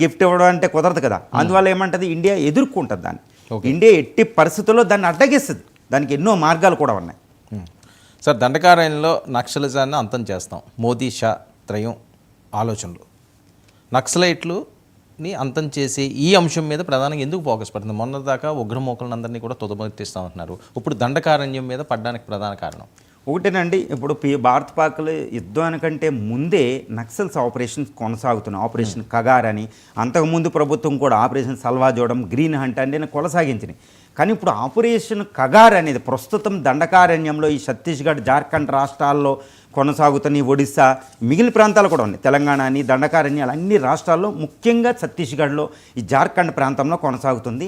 Gift ఇవ్వడం అంటే కుదరదు కదా. అందువల్ల ఏమంటుంది, ఇండియా ఎదుర్కొంటుంది దాన్ని. ఇండియా ఎట్టి పరిస్థితుల్లో దాన్ని అడ్డగిస్తుంది. దానికి ఎన్నో మార్గాలు కూడా ఉన్నాయి. సార్, దండకారణ్యంలో నక్సలిజాన్ని అంతం చేస్తాం, మోదీ షా త్రయం ఆలోచనలు. నక్సలైట్లుని అంతం చేసే ఈ అంశం మీద ప్రధానంగా ఎందుకు ఫోకస్ పడుతుంది? మొన్నదాకా ఉగ్రమూకలందరినీ కూడా తుదముట్టిస్తామంటున్నారు. ఇప్పుడు దండకారణ్యం మీద పడడానికి ప్రధాన కారణం ఒకటేనండి. ఇప్పుడు భారత్ పాక్ల యుద్ధానికంటే ముందే నక్సల్స్ ఆపరేషన్స్ కొనసాగుతున్నాయి. ఆపరేషన్ కగార్ అని, అంతకుముందు ప్రభుత్వం కూడా ఆపరేషన్ సల్వాజోడం, గ్రీన్ హంట్ అంటే కొనసాగించినాయి. కానీ ఇప్పుడు ఆపరేషన్ కగార్ అనేది ప్రస్తుతం దండకారణ్యంలో ఈ ఛత్తీస్గఢ్, జార్ఖండ్ రాష్ట్రాల్లో కొనసాగుతున్న, ఒడిశా, మిగిలిన ప్రాంతాలు కూడా ఉన్నాయి, తెలంగాణ అని, దండకారణ్యాలు అన్ని రాష్ట్రాల్లో, ముఖ్యంగా ఛత్తీస్గఢ్లో, ఈ జార్ఖండ్ ప్రాంతంలో కొనసాగుతుంది.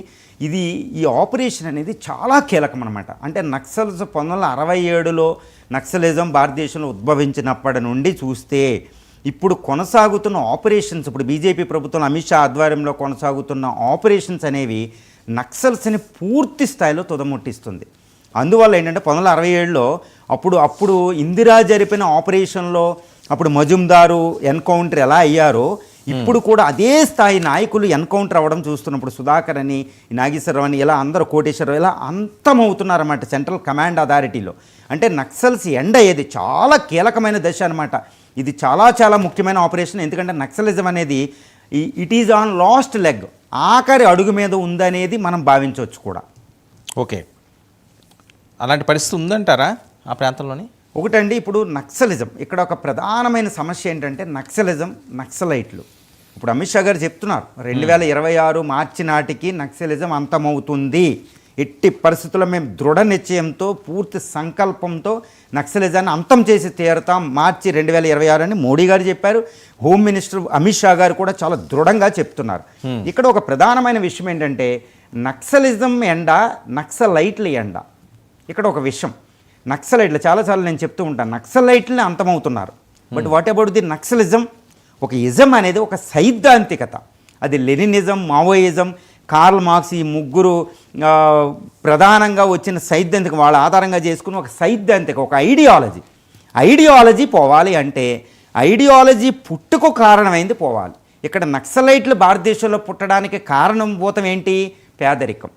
ఈ ఆపరేషన్ అనేది చాలా కీలకం అనమాట. అంటే నక్సల్స్ 1967లో నక్సలిజం భారతదేశంలో ఉద్భవించినప్పటి నుండి చూస్తే ఇప్పుడు కొనసాగుతున్న ఆపరేషన్స్, ఇప్పుడు బీజేపీ ప్రభుత్వం అమిత్ షా ఆధ్వర్యంలో కొనసాగుతున్న ఆపరేషన్స్ అనేవి నక్సల్స్ని పూర్తి స్థాయిలో తుదముట్టిస్తుంది. అందువల్ల ఏంటంటే 1967లో అప్పుడు ఇందిరా జరిపిన ఆపరేషన్లో అప్పుడు మజుందారు ఎన్కౌంటర్ ఎలా అయ్యారో ఇప్పుడు కూడా అదే స్థాయి నాయకులు ఎన్కౌంటర్ అవ్వడం చూస్తున్నప్పుడు సుధాకర్ అని, నాగేశ్వరరావు అని, ఇలా అందరూ, కోటేశ్వరరావు, ఇలా అంతమవుతున్నారన్నమాట సెంట్రల్ కమాండ్ అథారిటీలో. అంటే నక్సల్స్ ఎండ్ అయ్యేది చాలా కీలకమైన దశ అనమాట. ఇది చాలా చాలా ముఖ్యమైన ఆపరేషన్. ఎందుకంటే నక్సలిజం అనేది it is on last leg, ఆఖరి అడుగు మీద ఉందనేది మనం భావించవచ్చు కూడా. ఓకే, అలాంటి పరిస్థితి ఉందంటారా ఆ ప్రాంతంలోని? ఒకటండి, ఇప్పుడు నక్సలిజం ఇక్కడ ఒక ప్రధానమైన సమస్య ఏంటంటే నక్సలిజం, నక్సలైట్లు. ఇప్పుడు అమిత్ షా గారు చెప్తున్నారు 2026 మార్చి నాటికి నక్సలిజం అంతమవుతుంది. ఎట్టి పరిస్థితుల్లో మేము దృఢ నిశ్చయంతో, పూర్తి సంకల్పంతో నక్సలిజాన్ని అంతం చేసి తీరుతాం మార్చి 2026 అని మోడీ గారు చెప్పారు. హోమ్ మినిస్టర్ అమిత్ షా గారు కూడా చాలా దృఢంగా చెప్తున్నారు. ఇక్కడ ఒక ప్రధానమైన విషయం ఏంటంటే నక్సలిజం ఎండ, నక్సలైట్ల ఎండ. ఇక్కడ ఒక విషయం, నక్సలైట్లు చాలాసార్లు నేను చెప్తూ ఉంటాను, నక్సలైట్లని అంతమవుతున్నారు. But what about the naxalism? ఒక ఇజం అనేది ఒక సైద్ధాంతికత. అది లెనినిజం, మావోయిజం, కార్ల్ మార్క్స్, ఈ ముగ్గురు ప్రధానంగా వచ్చిన సైద్ధాంతిక, వాళ్ళ ఆధారంగా చేసుకుని ఒక సైద్ధాంతిక, ఒక ఐడియాలజీ పోవాలి. అంటే ఐడియాలజీ పుట్టుకు కారణమైంది పోవాలి. ఇక్కడ నక్సలైట్లు భారతదేశంలో పుట్టడానికి కారణభూతం ఏంటి? పేదరికం,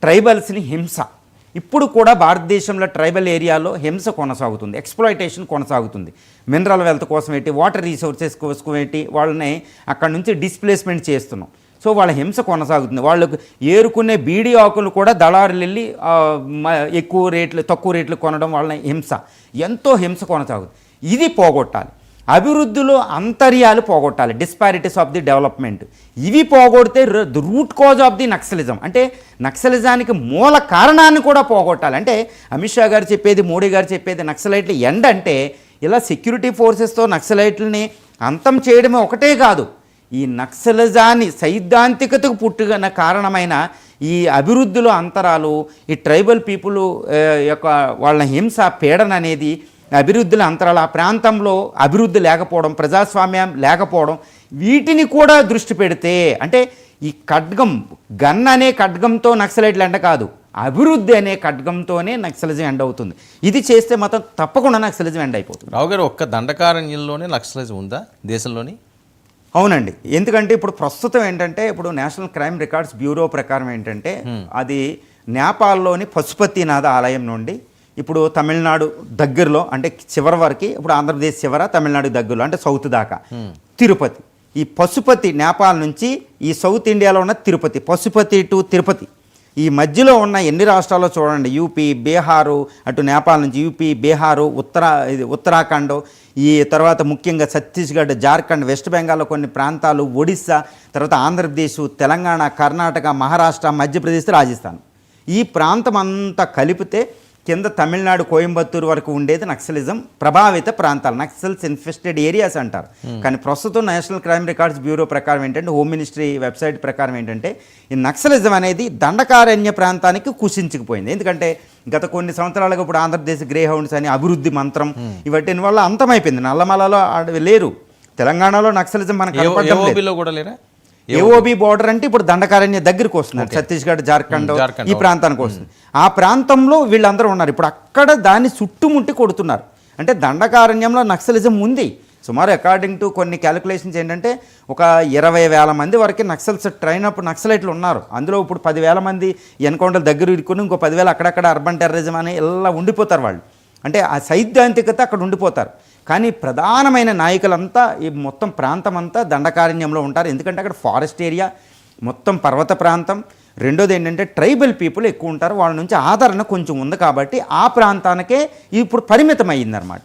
ట్రైబల్స్ని హింస. ఇప్పుడు కూడా భారతదేశంలో ట్రైబల్ ఏరియాలో హింస కొనసాగుతుంది, ఎక్స్ప్లాయిటేషన్ కొనసాగుతుంది. మినరల్ వెల్త్ కోసం ఏంటి, వాటర్ రీసోర్సెస్ కోసం ఏంటి, వాళ్ళని అక్కడ నుంచి డిస్ప్లేస్మెంట్ చేస్తున్నాం. సో వాళ్ళ హింస కొనసాగుతుంది. వాళ్ళకు ఏరుకునే బీడీ ఆకులు కూడా దళారులు వెళ్ళి ఎక్కువ రేట్లు, తక్కువ రేట్లు కొనడం, వాళ్ళ హింస, ఎంతో హింస కొనసాగుతుంది. ఇది పోగొట్టాలి. అభివృద్ధిలో అంతర్యాలు పోగొట్టాలి, డిస్పారిటీస్ ఆఫ్ ది డెవలప్మెంట్. ఇవి పోగొడితే root cause of the naxalism, అంటే నక్సలిజానికి మూల కారణాన్ని కూడా పోగొట్టాలి. అంటే అమిత్ షా గారు చెప్పేది, మోడీ గారు చెప్పేది నక్సలైట్లు ఎండ్ అంటే ఇలా సెక్యూరిటీ ఫోర్సెస్తో నక్సలైట్లని అంతం చేయడమే ఒకటే కాదు, ఈ నక్సలిజాన్ని సైద్ధాంతికతకు పుట్టుకున్న కారణమైన ఈ అభివృద్ధిలో అంతరాలు, ఈ ట్రైబల్ పీపుల్ యొక్క వాళ్ళ హింస, పీడన అనేది అభివృద్ధిలో అంతరాలు, ఆ ప్రాంతంలో అభివృద్ధి లేకపోవడం, ప్రజాస్వామ్యం లేకపోవడం, వీటిని కూడా దృష్టి పెడితే, అంటే ఈ ఖడ్గం, గన్ అనే ఖడ్గంతో నక్సలైట్లు ఎండ కాదు, అభివృద్ధి అనే ఖడ్గంతోనే నక్సలిజం ఎండ్ అవుతుంది. ఇది చేస్తే మాత్రం తప్పకుండా నక్సలిజం ఎండ్ అయిపోతుంది. రావు గారు, ఒక్క దండకారణ్యంలోనే నక్సలిజం ఉందా దేశంలోని? అవునండి. ఎందుకంటే ఇప్పుడు ప్రస్తుతం ఏంటంటే, ఇప్పుడు నేషనల్ క్రైమ్ రికార్డ్స్ బ్యూరో ప్రకారం ఏంటంటే, అది నేపాల్లోని పశుపతినాథ ఆలయం నుండి ఇప్పుడు తమిళనాడు దగ్గరలో, అంటే చివరి వరకు, ఇప్పుడు ఆంధ్రప్రదేశ్ చివర, తమిళనాడు దగ్గరలో, అంటే సౌత్ దాకా తిరుపతి. ఈ పశుపతి నేపాల్ నుంచి ఈ సౌత్ ఇండియాలో ఉన్న తిరుపతి, పశుపతి టు తిరుపతి, ఈ మధ్యలో ఉన్న ఎన్ని రాష్ట్రాల్లో చూడండి, యూపీ, బీహారు, అటు నేపాల్ నుంచి యూపీ, బీహారు, ఉత్తరాఖండ్, ఈ తర్వాత ముఖ్యంగా ఛత్తీస్గఢ్, జార్ఖండ్, వెస్ట్ బెంగాల్లో కొన్ని ప్రాంతాలు, ఒడిస్సా, తర్వాత ఆంధ్రప్రదేశ్, తెలంగాణ, కర్ణాటక, మహారాష్ట్ర, మధ్యప్రదేశ్, రాజస్థాన్, ఈ ప్రాంతం అంతా కలిపితే కింద తమిళనాడు, కోయంబత్తూరు వరకు ఉండేది నక్సలిజం ప్రభావిత ప్రాంతాలు, నక్సల్స్ ఇన్ఫెస్టెడ్ ఏరియాస్ అంటారు. కానీ ప్రస్తుతం నేషనల్ క్రైమ్ రికార్డ్స్ బ్యూరో ప్రకారం ఏంటంటే, హోమ్ మినిస్ట్రీ వెబ్సైట్ ప్రకారం ఏంటంటే, ఈ నక్సలిజం అనేది దండకారణ్య ప్రాంతానికి కుషించుకుపోయింది. ఎందుకంటే గత కొన్ని సంవత్సరాలుగా ఇప్పుడు ఆంధ్రప్రదేశ్ గ్రే హౌండ్స్ అని, అభివృద్ధి మంత్రం, ఇవటి వల్ల అంతమైపోయింది. నల్లమలలో లేరు, తెలంగాణలో నక్సలిజం మనకు కూడా లేరా. ఏఓబి బోర్డర్ అంటే ఇప్పుడు దండకారణ్య దగ్గరికి వస్తున్నారు, ఛత్తీస్గఢ్, జార్ఖండ్, ఈ ప్రాంతానికి వస్తుంది. ఆ ప్రాంతంలో వీళ్ళందరూ ఉన్నారు. ఇప్పుడు అక్కడ దాన్ని చుట్టుముట్టి కొడుతున్నారు. అంటే దండకారణ్యంలో నక్సలిజం ఉంది, సుమారు అకార్డింగ్ టు కొన్ని క్యాలిక్యులేషన్స్ ఏంటంటే ఒక 20,000 మంది వరకు నక్సల్స్ ట్రైన్ అప్ నక్సలైట్లు ఉన్నారు. అందులో ఇప్పుడు 10,000 మంది ఎన్కౌంటర్ దగ్గర ఇరుక్కుని ఇంకో 10,000 అక్కడక్కడ అర్బన్ టెర్రరిజం అని ఇలా ఉండిపోతారు వాళ్ళు. అంటే ఆ సైద్ధాంతికత అక్కడ ఉండిపోతారు. కానీ ప్రధానమైన నాయకులంతా ఈ మొత్తం ప్రాంతం అంతా దండకారణ్యంలో ఉంటారు. ఎందుకంటే అక్కడ ఫారెస్ట్ ఏరియా, మొత్తం పర్వత ప్రాంతం. రెండోది ఏంటంటే ట్రైబల్ పీపుల్ ఎక్కువ ఉంటారు. వాళ్ళ నుంచి ఆదరణ కొంచెం ఉంది కాబట్టి ఆ ప్రాంతానికే ఇప్పుడు పరిమితం అయ్యిందనమాట.